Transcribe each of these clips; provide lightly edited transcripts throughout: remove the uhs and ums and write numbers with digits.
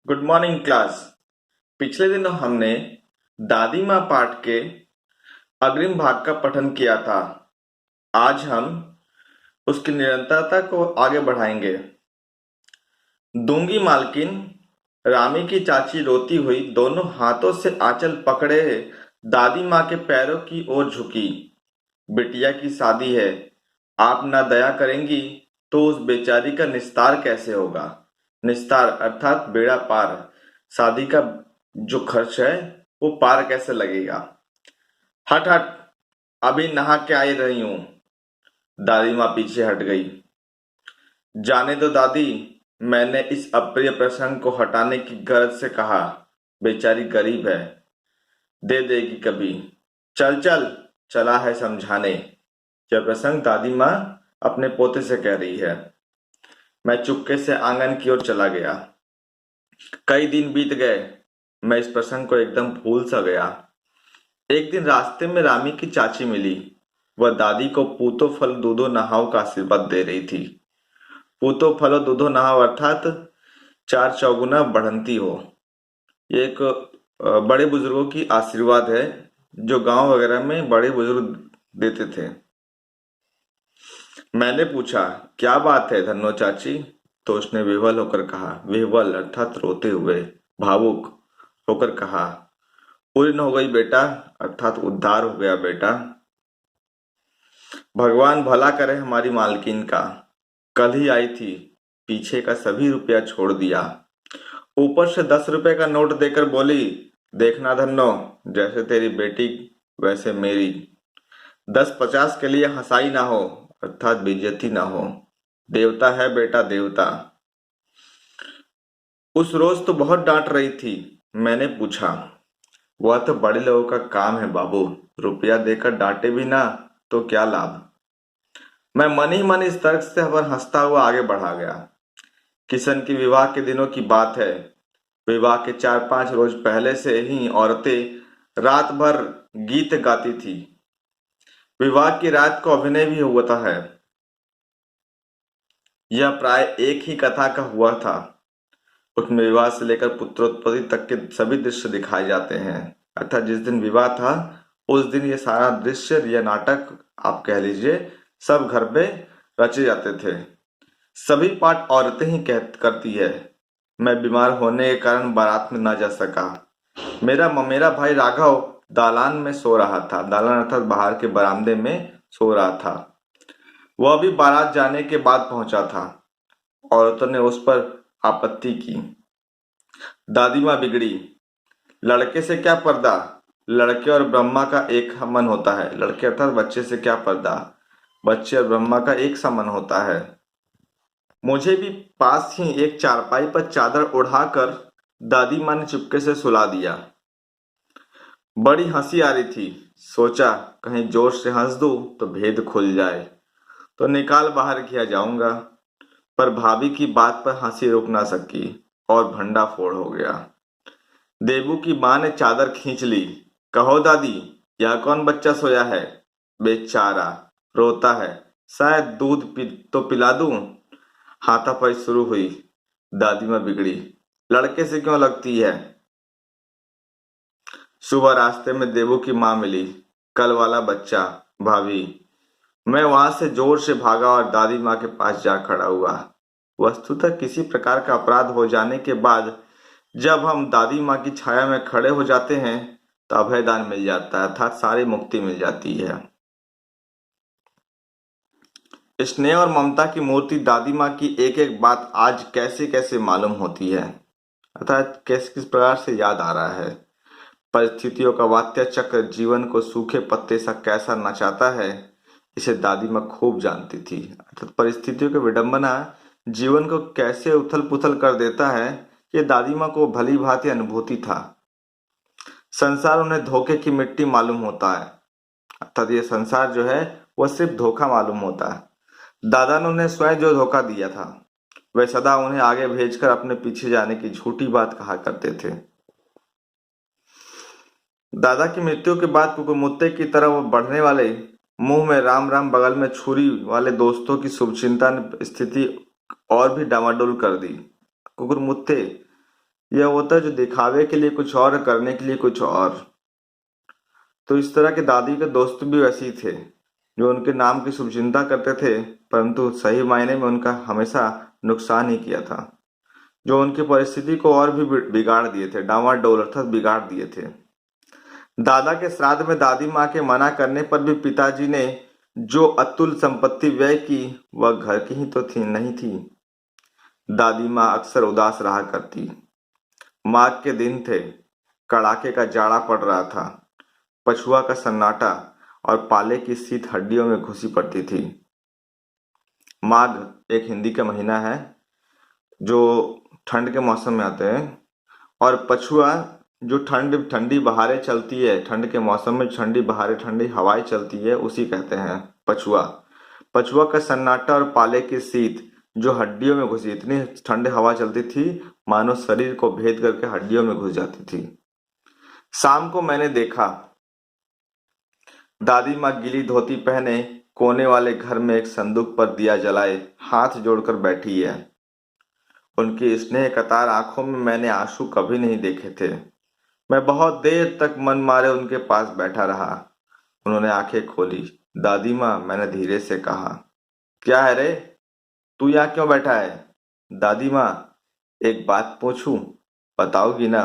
Good morning class. पिछले दिनों हमने दादी माँ पाठ के अग्रिम भाग का पठन किया था। आज हम उसकी निरंतरता को आगे बढ़ाएंगे। दूंगी मालकिन। रामी की चाची रोती हुई दोनों हाथों से आंचल पकड़े दादी माँ के पैरों की ओर झुकी। बिटिया की शादी है, आप ना दया करेंगी तो उस बेचारी का निस्तार कैसे होगा। निस्तार अर्थात बेड़ा पार। शादी का जो खर्च है वो पार कैसे लगेगा। हट हट, अभी नहा के आई रही हूँ। दादी माँ पीछे हट गई। जाने दो दादी, मैंने इस अप्रिय प्रसंग को हटाने की गरज से कहा। बेचारी गरीब है, दे देगी कभी। चल चल, चला है समझाने। यह प्रसंग दादी माँ अपने पोते से कह रही है। मैं चुपके से आंगन की ओर चला गया। कई दिन बीत गए, मैं इस प्रसंग को एकदम भूल सा गया। एक दिन रास्ते में रामी की चाची मिली। वह दादी को पूतो फल दूधो नहाओ का आशीर्वाद दे रही थी। पूतो फलो दूधो नहाओ अर्थात चार चौगुना बढ़ंती हो। ये एक बड़े बुजुर्गों की आशीर्वाद है जो गांव वगैरह में बड़े बुजुर्ग देते थे। मैंने पूछा, क्या बात है धन्नो चाची। तो उसने विह्वल होकर कहा, विह्वल अर्थात रोते हुए, भावुक होकर कहा, पूर्ण हो गई बेटा, अर्थात उद्धार हो गया बेटा। भगवान भला करे हमारी मालकिन का। कल ही आई थी, पीछे का सभी रुपया छोड़ दिया। ऊपर से 10 रुपए का नोट देकर बोली, देखना धन्नो, जैसे तेरी बेटी वैसे मेरी। 10-50 के लिए हंसाई ना हो, अर्थात बेइज्जती ना हो। देवता है बेटा, देवता। उस रोज तो बहुत डांट रही थी। मैंने पूछा, वह तो बड़े लोगों का काम है बाबू, रुपया देकर डांटे भी ना तो क्या लाभ। मैं मन ही मन इस तर्क से पर हंसता हुआ आगे बढ़ा गया। किशन की विवाह के दिनों की बात है। विवाह के 4-5 रोज पहले से ही औरतें रात भर गीत गाती थी। विवाह की रात को अभिनय भी होता है। यह प्राय एक ही कथा का हुआ था। उसमें विवाह से लेकर पुत्रोत्पत्ति तक के सभी दृश्य दिखाए जाते हैं। अर्थात जिस दिन विवाह था उस दिन ये सारा दृश्य या नाटक आप कह लीजिए सब घर पे रचे जाते थे। सभी पाठ औरतें ही करती है। मैं बीमार होने के कारण बारात में ना जा सका। मेरा भाई राघव दालान में सो रहा था। दालान अर्थात बाहर के बरामदे में सो रहा था। वह भी बारात जाने के बाद पहुंचा था। औरतों ने उस पर आपत्ति की। दादी माँ बिगड़ी। लड़के से क्या पर्दा, लड़के और ब्रह्मा का एक मन होता है। लड़के अर्थात बच्चे से क्या पर्दा, बच्चे और ब्रह्मा का एक सा मन होता है। मुझे भी पास ही एक चारपाई पर चादर ओढ़ाकर दादी माँ ने चुपके से सुला दिया। बड़ी हंसी आ रही थी। सोचा कहीं जोर से हंस दूं तो भेद खुल जाए, तो निकाल बाहर किया जाऊंगा। पर भाभी की बात पर हंसी रुक ना सकी और भंडा फोड़ हो गया। देबू की माँ ने चादर खींच ली। कहो दादी, यह कौन बच्चा सोया है। बेचारा रोता है, शायद दूध तो पिला दूं। हाथापाई शुरू हुई। दादी माँ बिगड़ी। लड़के से क्यों लगती है। सुबह रास्ते में देवू की माँ मिली। कल वाला बच्चा भाभी। मैं वहां से जोर से भागा और दादी माँ के पास जा खड़ा हुआ। वस्तुतः किसी प्रकार का अपराध हो जाने के बाद जब हम दादी माँ की छाया में खड़े हो जाते हैं तो अभयदान मिल जाता है, अर्थात सारी मुक्ति मिल जाती है। स्नेह और ममता की मूर्ति दादी माँ की एक एक बात आज कैसे कैसे मालूम होती है, अर्थात किस प्रकार से याद आ रहा है। परिस्थितियों का वात्य चक्र जीवन को सूखे पत्ते सा कैसा नचाता है, इसे दादी माँ खूब जानती थी। अर्थात परिस्थितियों की विडंबना जीवन को कैसे उथल पुथल कर देता है, ये दादी माँ को भली भांति अनुभूति था। संसार उन्हें धोखे की मिट्टी मालूम होता है, अर्थात ये संसार जो है वह सिर्फ धोखा मालूम होता है। दादा ने उन्हें स्वयं जो धोखा दिया था वह सदा उन्हें आगे भेजकर अपने पीछे जाने की झूठी बात कहा करते थे। दादा की मृत्यु के बाद कुकुरमुत्ते की तरह वो बढ़ने वाले, मुंह में राम राम बगल में छुरी वाले दोस्तों की शुभचिंता ने स्थिति और भी डामाडोल कर दी। कुकुरमुत्ते यह होता है जो दिखावे के लिए कुछ और, करने के लिए कुछ और। तो इस तरह के दादी के दोस्त भी वैसे ही थे, जो उनके नाम की शुभचिंता करते थे, परंतु सही मायने में उनका हमेशा नुकसान ही किया था, जो उनकी परिस्थिति को और भी बिगाड़ दिए थे, डामाडोल अर्थात बिगाड़ दिए थे। दादा के श्राद्ध में दादी माँ के मना करने पर भी पिताजी ने जो अतुल संपत्ति व्यय की, वह घर की ही तो थी नहीं थी। दादी माँ अक्सर उदास रहा करती। माघ के दिन थे, कड़ाके का जाड़ा पड़ रहा था, पछुआ का सन्नाटा और पाले की शीत हड्डियों में घुसी पड़ती थी। माघ एक हिंदी का महीना है जो ठंड के मौसम में आते हैं, और पछुआ जो ठंड ठंडी बहारें चलती है, ठंड के मौसम में ठंडी बहारें ठंडी हवाएं चलती है, उसी कहते हैं पछुआ। पछुआ का सन्नाटा और पाले की शीत जो हड्डियों में घुसी, इतनी ठंडी हवा चलती थी मानो शरीर को भेद करके हड्डियों में घुस जाती थी। शाम को मैंने देखा दादी माँ गीली धोती पहने कोने वाले घर में एक संदूक पर दिया जलाए हाथ जोड़कर बैठी है। उनकी स्नेह कतार आंखों में मैंने आंसू कभी नहीं देखे थे। मैं बहुत देर तक मन मारे उनके पास बैठा रहा। उन्होंने आंखें खोली। दादी माँ, मैंने धीरे से कहा। क्या है रे, तू यहाँ क्यों बैठा है? दादी माँ, एक बात पूछूं, बताओगी ना?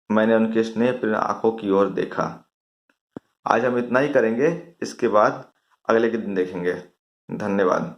मैंने उनके स्नेहपूर्ण आंखों की ओर देखा। आज हम इतना ही करेंगे, इसके बाद अगले के दिन देखेंगे। धन्यवाद।